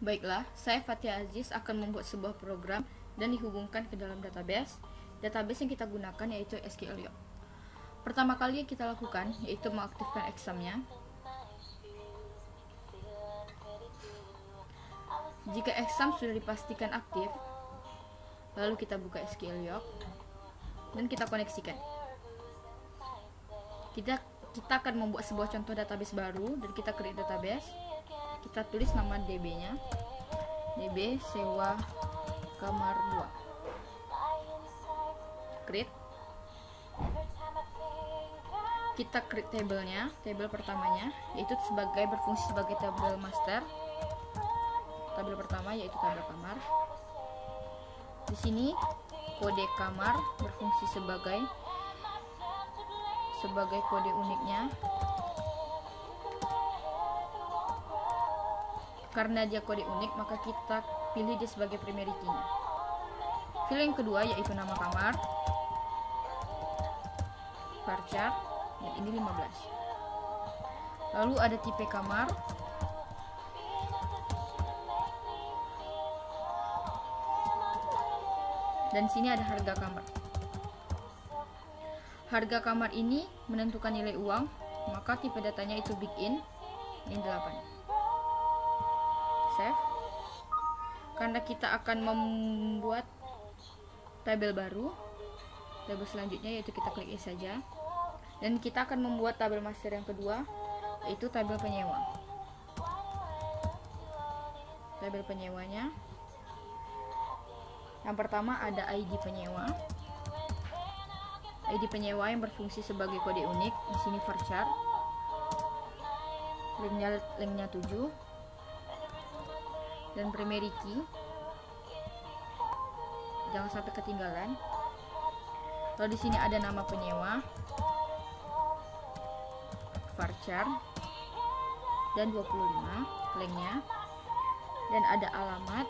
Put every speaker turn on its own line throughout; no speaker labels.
Baiklah, saya Fathia Aziz akan membuat sebuah program dan dihubungkan ke dalam database. Database yang kita gunakan yaitu SQL York. Pertama kali yang kita lakukan yaitu mengaktifkan examnya. Jika exam sudah dipastikan aktif, lalu kita buka SQL York dan kita koneksikan. Kita akan membuat sebuah contoh database baru dan kita create database. Kita tulis nama DB-nya, DB sewa kamar 2. Create. Kita create tabelnya, tabel pertamanya yaitu berfungsi sebagai tabel master. Tabel pertama yaitu tabel kamar. Di sini kode kamar berfungsi sebagai kode uniknya. Karena dia kode unik, maka kita pilih dia sebagai primary key-nya. Field yang kedua yaitu nama kamar, varchar, dan ini 15. Lalu ada tipe kamar, dan sini ada harga kamar. Harga kamar ini menentukan nilai uang, maka tipe datanya itu big in, ini 8. Save. Karena kita akan membuat tabel baru, tabel selanjutnya yaitu kita klik yes saja, dan kita akan membuat tabel master yang kedua yaitu tabel penyewa. Tabel penyewanya yang pertama ada ID penyewa. ID penyewa yang berfungsi sebagai kode unik, di sini varchar, linknya 7, dan primary key, jangan sampai ketinggalan. Lalu di sini ada nama penyewa, varchar, dan 25 linknya, dan ada alamat,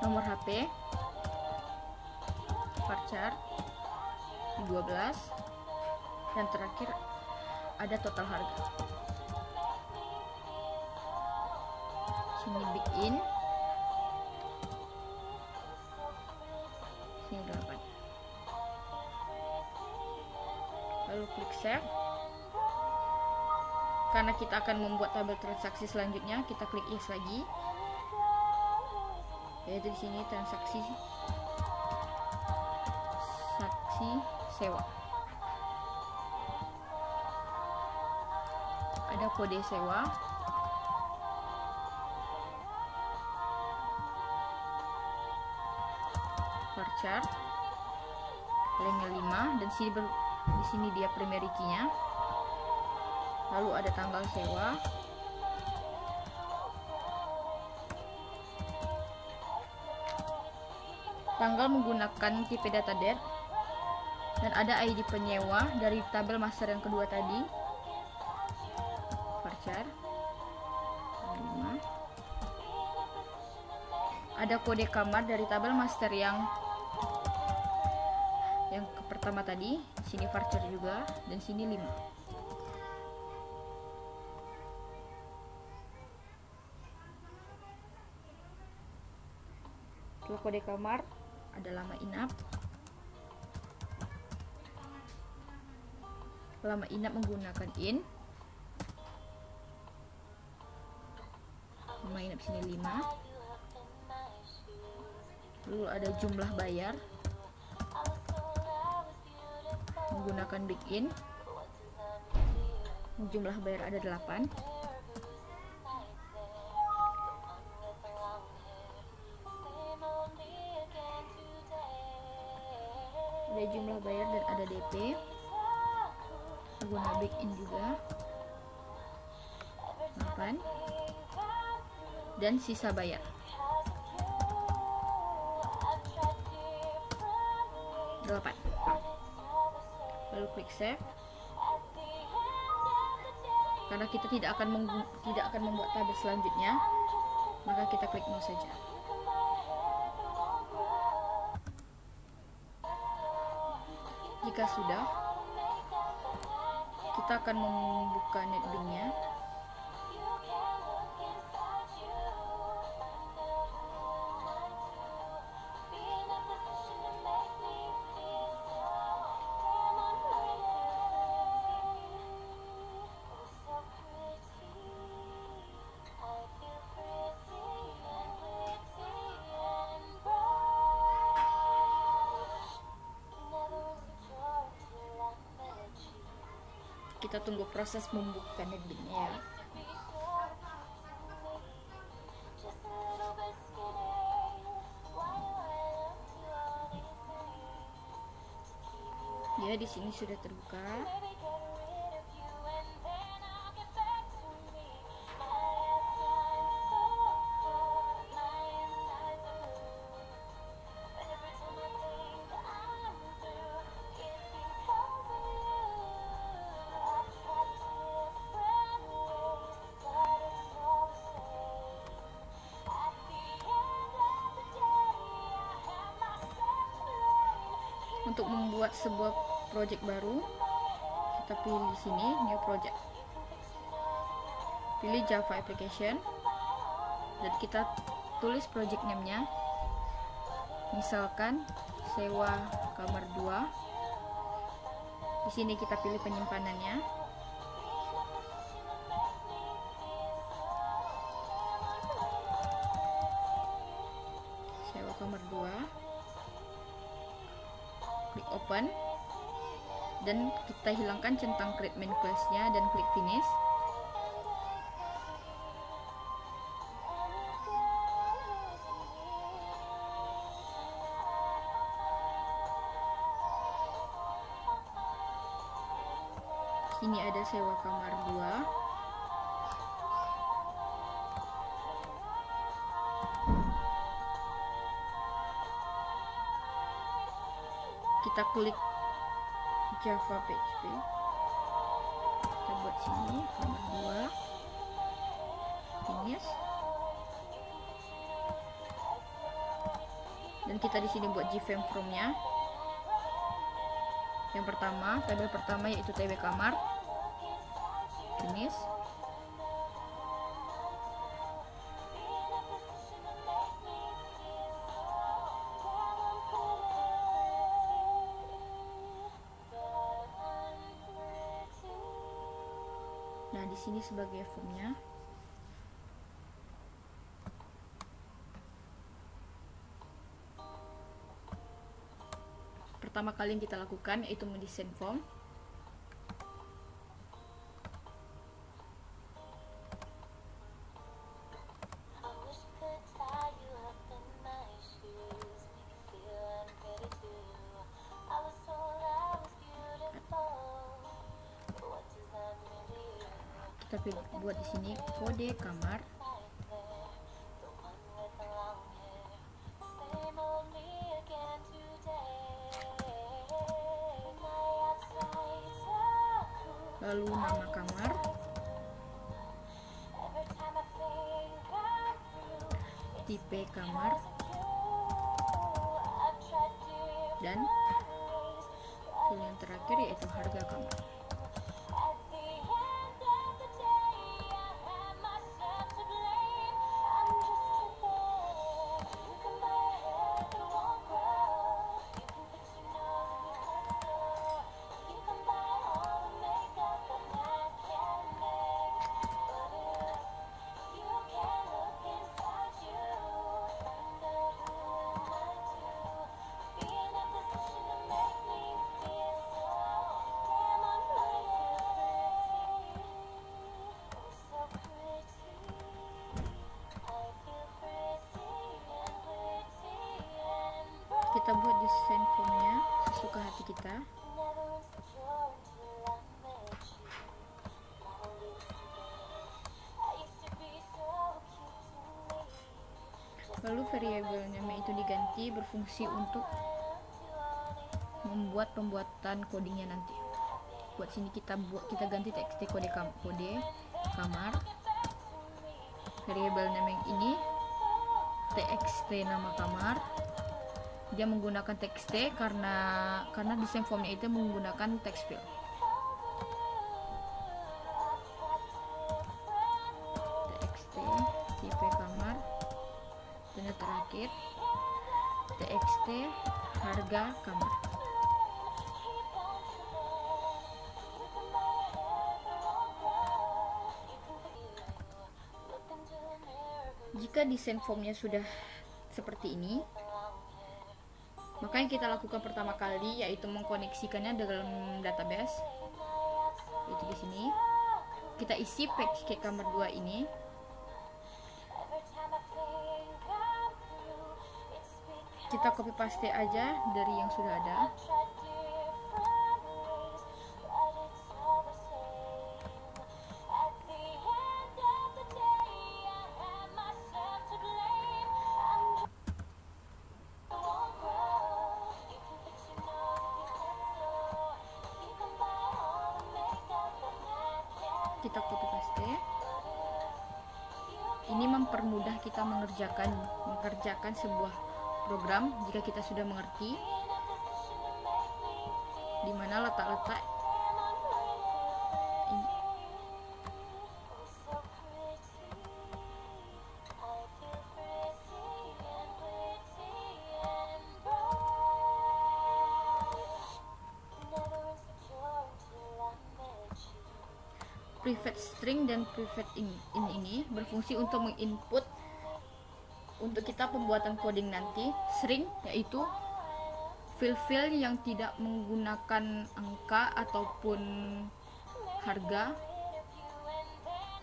nomor HP, varchar 12, dan terakhir ada total harga. Sini big in, sini 8. Lalu klik save. Karena kita akan membuat tabel transaksi selanjutnya, kita klik yes lagi. Yaitu di sini transaksi sewa. Ada kode sewa, varchar, linknya 5, dan di sini dia primary key-nya. Lalu ada tanggal sewa, tanggal menggunakan tipe data date, dan ada ID penyewa dari tabel master yang kedua tadi, varchar 5. Ada kode kamar dari tabel master yang pertama tadi, sini varchar juga, dan sini 5. Setelah kode kamar ada lama inap. Lama inap menggunakan in. Lama inap sini 5. Lalu ada jumlah bayar menggunakan big in. Jumlah bayar ada 8. Ada jumlah bayar dan ada DP, guna big in juga 8, dan sisa bayar 8. Lalu klik save. Karena kita tidak akan membuat tabel selanjutnya, maka kita klik no saja. Jika sudah, kita akan membuka NetBeans-nya. Kita tunggu proses membuka NetBeans-nya ya. Ya, di sini sudah terbuka. Untuk membuat sebuah project baru, kita pilih di sini new project, pilih Java application, dan kita tulis project name-nya, misalkan sewa kamar 2. Di sini kita pilih penyimpanannya, sewa kamar 2. Klik open, dan kita hilangkan centang create main class-nya dan klik finish. Sini ada sewa kamar 2. Kita klik Java PHP, kita buat sini kamar 2, finish, dan kita di sini buat JFrame from-nya. Yang pertama, tabel pertama yaitu TB kamar, finish. Nah, di sini sebagai formnya. Pertama kali yang kita lakukan yaitu mendesain form. Kita buat di sini kode kamar. Lalu nama kamar. Tipe kamar. Dan yang terakhir yaitu harga kamar. Kita buat desain formnya sesuka hati kita. Lalu variabel nama itu diganti berfungsi untuk membuat pembuatan codingnya nanti. Buat sini kita ganti txt kode kamar. Variabel nama yang ini txt nama kamar. dia menggunakan TXT karena desain formnya itu menggunakan text field. TXT tipe kamar, dan yang terakhir TXT harga kamar. Jika desain formnya sudah seperti ini, maka yang kita lakukan pertama kali yaitu mengkoneksikannya dalam database. Itu di sini kita isi package kamar 2 ini. Kita copy paste aja dari yang sudah ada. Kita copy paste. Ini mempermudah kita mengerjakan sebuah program jika kita sudah mengerti di mana letak-letak ini. Private string dan private ini berfungsi untuk menginput untuk kita pembuatan coding nanti string, yaitu file-file yang tidak menggunakan angka ataupun harga.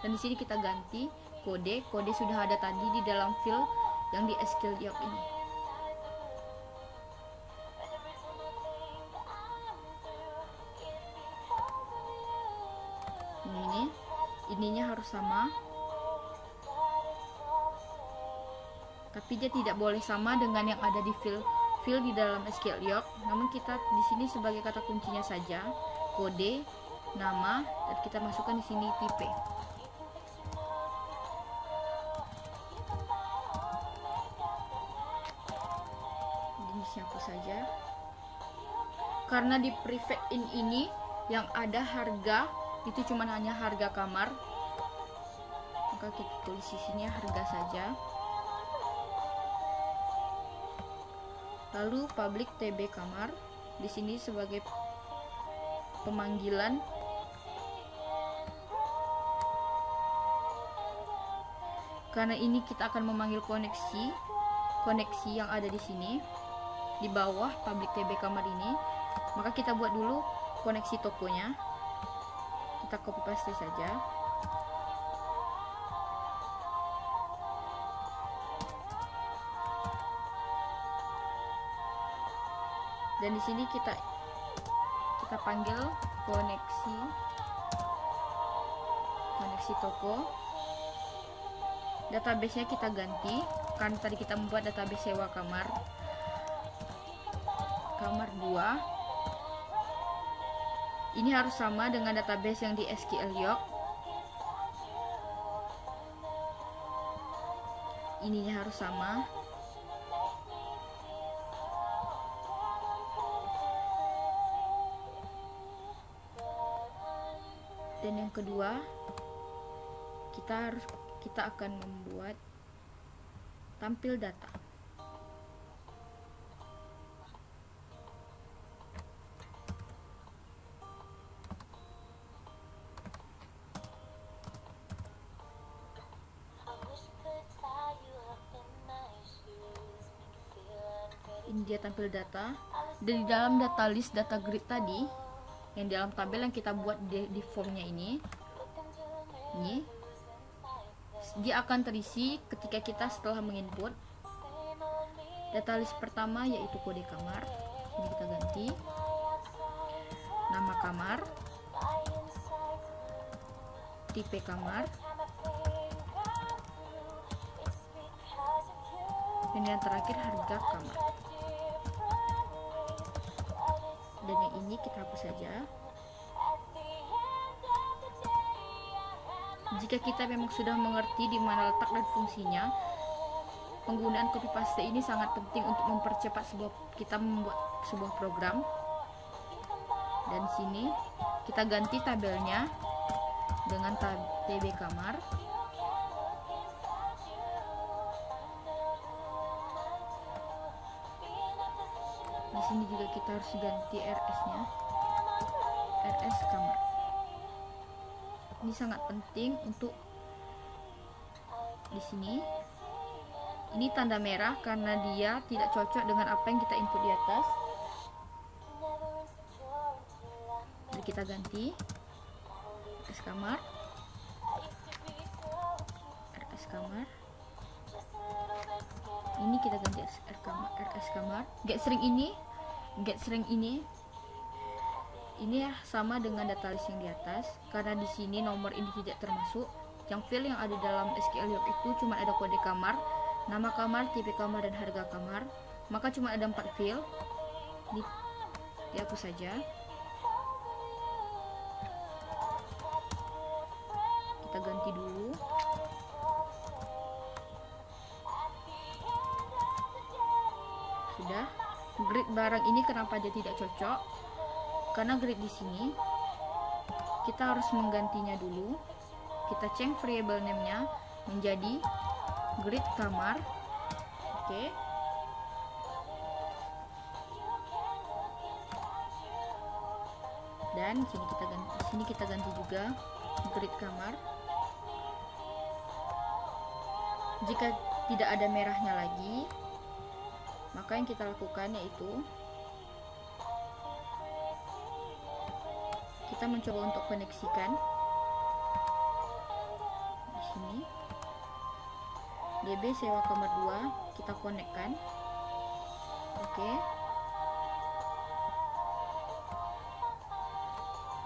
Dan di sini kita ganti kode sudah ada tadi di dalam file yang di SQLDoc ini. Ininya harus sama, tapi dia tidak boleh sama dengan yang ada di file di dalam SQLDoc. Namun kita di sini sebagai kata kuncinya saja kode, nama, dan kita masukkan di sini tipe. Ini siapa saja. Karena di private ini yang ada harga itu cuma hanya harga kamar, maka kita tulis isinya harga saja. Lalu public TB kamar di sini sebagai pemanggilan. Karena ini kita akan memanggil koneksi yang ada di sini di bawah public TB kamar ini, maka kita buat dulu koneksi tokonya. Kita copy paste saja. Dan di sini kita panggil koneksi toko. Database-nya kita ganti karena tadi kita membuat database sewa kamar 2. Ini harus sama dengan database yang di SQLDoc. Ininya harus sama. Dan yang kedua, kita akan membuat tampil data. Ini dia tampil data. Dan di dalam data list data grid tadi, yang dalam tabel yang kita buat di formnya ini dia akan terisi ketika kita setelah menginput data list pertama, yaitu kode kamar. Ini kita ganti nama kamar, tipe kamar, dan yang terakhir harga kamar. Dan yang ini kita hapus saja. Jika kita memang sudah mengerti di mana letak dan fungsinya, penggunaan copy paste ini sangat penting untuk mempercepat kita membuat sebuah program. Dan sini kita ganti tabelnya dengan TB kamar. Di sini juga kita harus ganti RS-nya, RS kamar. Ini sangat penting untuk di sini. Ini tanda merah karena dia tidak cocok dengan apa yang kita input di atas. Jadi kita ganti RS kamar, RS kamar. Ini kita ganti RS kamar. Get string ini ya sama dengan data list yang di atas, karena di sini nomor ini tidak termasuk. Yang file yang ada dalam SQL York itu cuma ada kode kamar, nama kamar, tipe kamar, dan harga kamar. Maka cuma ada 4 file. Ini dihapus saja. Kita ganti dulu. Sudah. Grid barang ini kenapa dia tidak cocok? Karena grid di sini kita harus menggantinya dulu. Kita change variable name-nya menjadi grid kamar. Oke. Dan sini kita ganti juga grid kamar. Jika tidak ada merahnya lagi, maka yang kita lakukan yaitu kita mencoba untuk koneksikan di sini. DB sewa kamar 2 kita konekkan. Oke.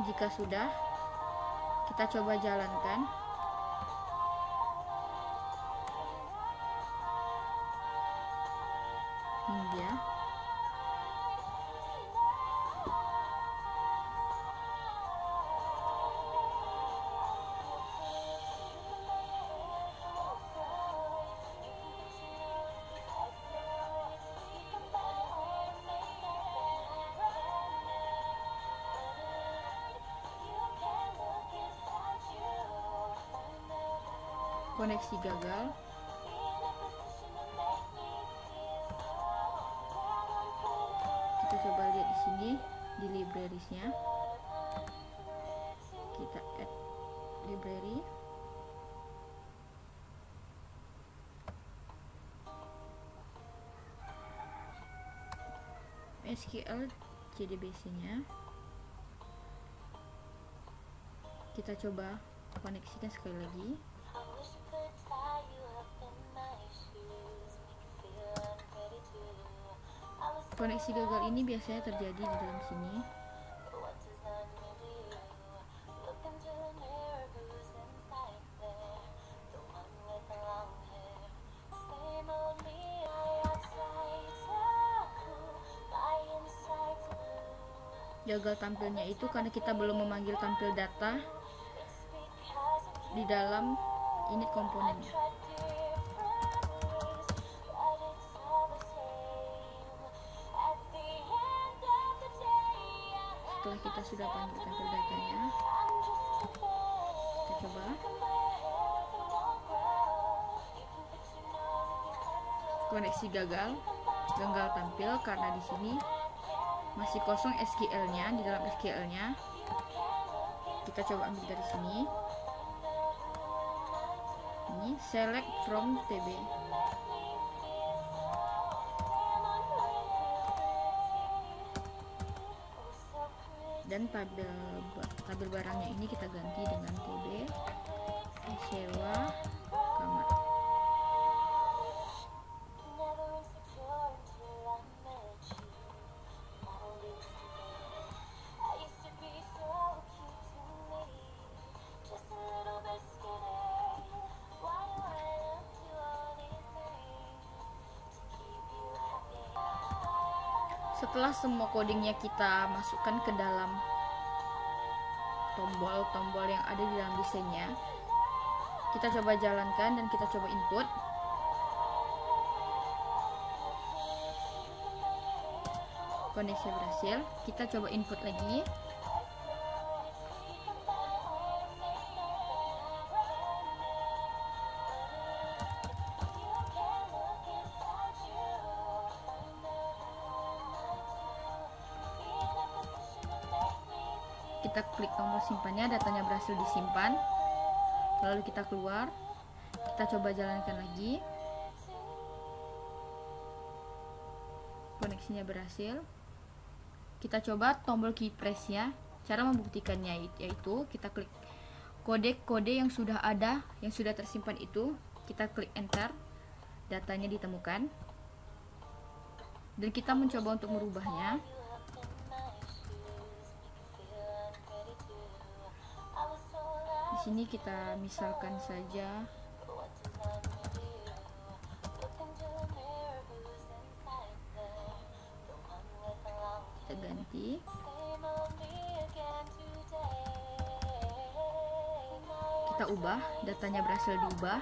Jika sudah, kita coba jalankan. Ini dia. Koneksi gagal. Kita coba lihat di sini di librariesnya. Kita add library. SQL JDBC-nya. Kita coba koneksikan sekali lagi. Koneksi gagal ini biasanya terjadi di dalam sini. Gagal tampilnya itu karena kita belum memanggil tampil data di dalam init komponennya. Setelah kita sudah panggil tampil datanya, kita coba. Koneksi gagal tampil karena di sini masih kosong SQL-nya. Di dalam SQL-nya kita coba ambil dari sini. Ini select from TB. Dan tabel barangnya ini kita ganti dengan TB sewa kamar. Setelah semua codingnya kita masukkan ke dalam tombol-tombol yang ada di dalam desainnya, kita coba jalankan dan kita coba input. koneksi berhasil. Kita coba input lagi. Kita klik tombol simpannya, datanya berhasil disimpan. Lalu kita keluar, kita coba jalankan lagi. Koneksinya berhasil. Kita coba tombol key press ya. Cara membuktikannya yaitu kita klik kode-kode yang sudah ada, yang sudah tersimpan itu, kita klik enter, datanya ditemukan, dan kita mencoba untuk merubahnya. Di sini kita misalkan saja kita ganti. Kita ubah, datanya berhasil diubah.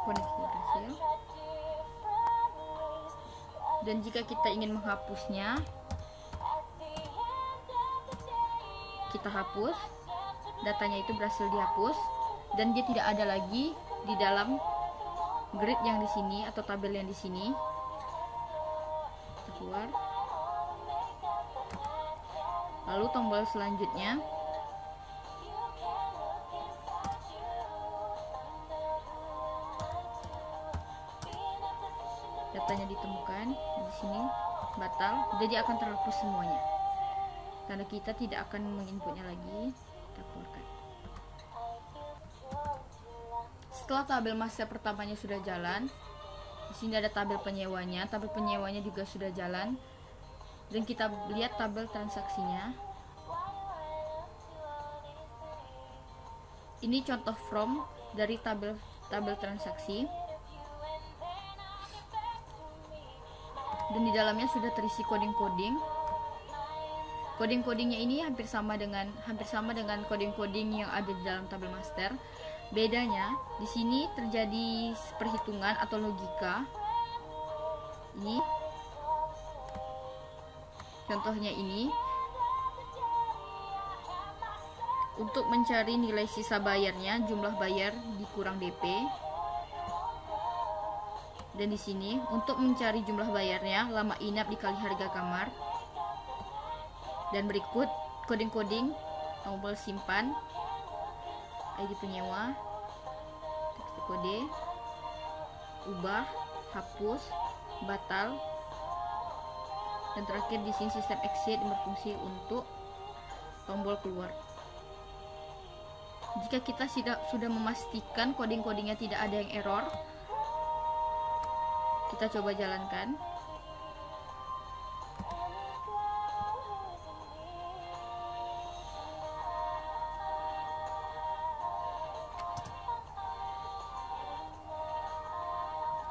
Koneksi berhasil. Dan jika kita ingin menghapusnya, kita hapus, datanya itu berhasil dihapus, dan dia tidak ada lagi di dalam grid yang di sini atau tabel yang di sini. Kita keluar. Lalu tombol selanjutnya, datanya ditemukan di sini, batal, jadi akan terhapus semuanya karena kita tidak akan menginputnya lagi. Kita keluarkan. Setelah tabel master pertamanya sudah jalan, di sini ada tabel penyewanya juga sudah jalan, dan kita lihat tabel transaksinya. Ini contoh from dari tabel transaksi. Dan di dalamnya sudah terisi coding-coding. Coding-codingnya ini hampir sama dengan coding-coding yang ada di dalam tabel master. Bedanya di sini terjadi perhitungan atau logika. Ini contohnya ini. Untuk mencari nilai sisa bayarnya, jumlah bayar dikurang DP. Dan di sini untuk mencari jumlah bayarnya, lama inap dikali harga kamar. Dan berikut coding-coding, tombol simpan, ID penyewa, teks kode, ubah, hapus, batal, dan terakhir di sini sistem exit yang berfungsi untuk tombol keluar. Jika kita sudah memastikan coding-codingnya tidak ada yang error, kita coba jalankan.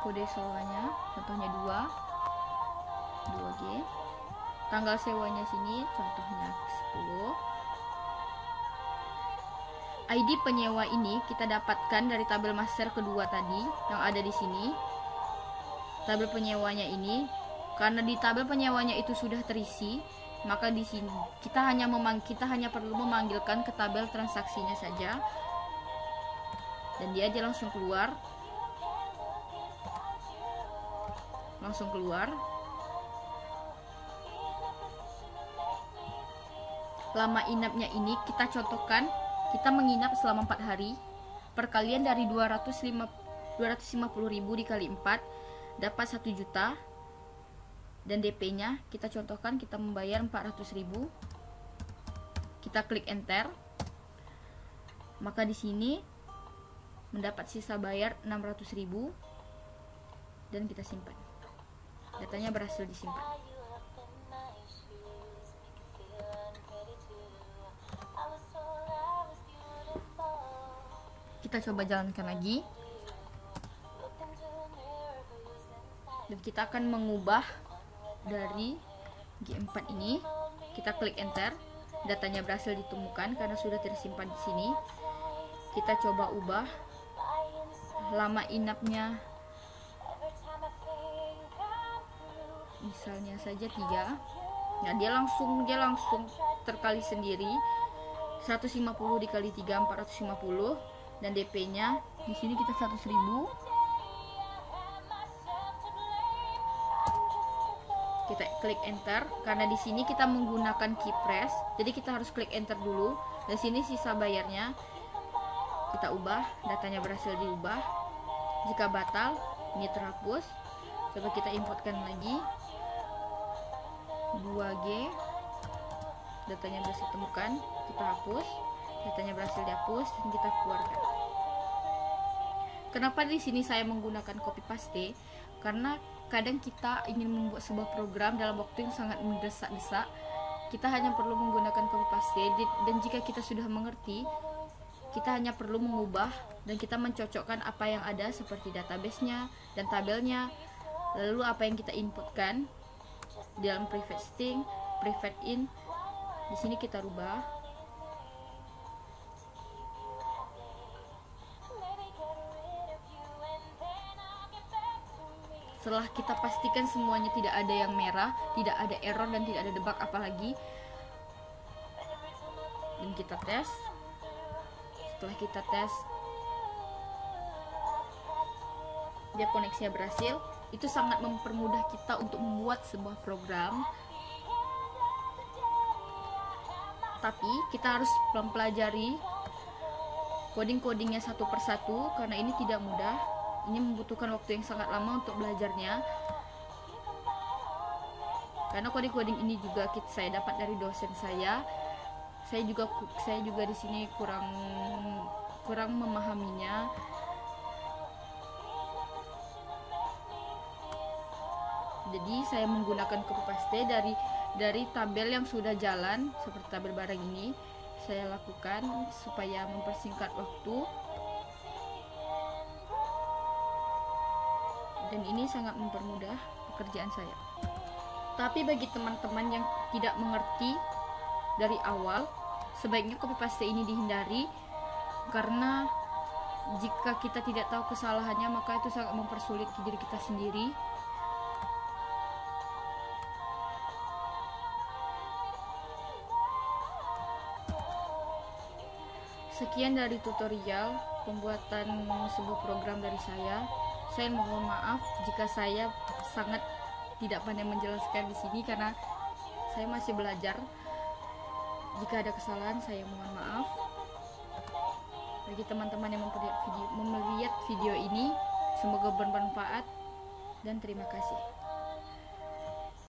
Kode sewanya contohnya 2G. Tanggal sewanya sini contohnya 10. ID penyewa ini kita dapatkan dari tabel master kedua tadi yang ada di sini. Tabel penyewanya ini, karena di tabel penyewanya itu sudah terisi, maka di sini kita hanya perlu memanggilkan ke tabel transaksinya saja, dan dia aja langsung keluar. Lama inapnya ini kita contohkan, kita menginap selama 4 hari. Perkalian dari 250.000 dikali 4 dapat 1 juta, dan DP nya kita contohkan kita membayar 400.000. Kita klik enter, maka di sini mendapat sisa bayar 600.000, dan kita simpan. Datanya berhasil disimpan. Kita coba jalankan lagi. Dan kita akan mengubah dari G4 ini. Kita klik enter, datanya berhasil ditemukan karena sudah tersimpan di sini. kita coba ubah lama inapnya, misalnya saja 3. Nah, dia langsung terkali sendiri. 150 dikali 3 450, dan DP-nya di sini kita 100.000. Kita klik enter karena di sini kita menggunakan key press. Jadi kita harus klik enter dulu. Dan sini sisa bayarnya kita ubah, datanya berhasil diubah. Jika batal, ini terhapus. Coba kita importkan lagi. 2G, datanya berhasil temukan, kita hapus, datanya berhasil dihapus, dan kita keluarkan. Kenapa di sini saya menggunakan copy paste? Karena kadang kita ingin membuat sebuah program dalam waktu yang sangat mendesak-desak, kita hanya perlu menggunakan copy paste, dan jika kita sudah mengerti, kita hanya perlu mengubah dan kita mencocokkan apa yang ada seperti database-nya dan tabelnya, lalu apa yang kita inputkan dalam private string, private int, di sini kita rubah. Setelah kita pastikan semuanya tidak ada yang merah, tidak ada error dan tidak ada debug apalagi, dan kita tes. Setelah kita tes, dia koneksinya berhasil. Itu sangat mempermudah kita untuk membuat sebuah program. Tapi kita harus mempelajari coding-codingnya satu persatu karena ini tidak mudah. Ini membutuhkan waktu yang sangat lama untuk belajarnya. Karena coding-coding ini juga saya dapat dari dosen saya. Saya juga di sini kurang memahaminya. Jadi saya menggunakan copy paste dari tabel yang sudah jalan seperti tabel barang ini. Saya lakukan supaya mempersingkat waktu. Dan ini sangat mempermudah pekerjaan saya. Tapi bagi teman-teman yang tidak mengerti dari awal, sebaiknya copy paste ini dihindari, karena jika kita tidak tahu kesalahannya maka itu sangat mempersulit diri kita sendiri. Sekian dari tutorial pembuatan sebuah program dari saya. Saya mohon maaf jika saya sangat tidak pandai menjelaskan di sini karena saya masih belajar. Jika ada kesalahan, saya mohon maaf. Bagi teman-teman yang melihat video ini, semoga bermanfaat dan terima kasih.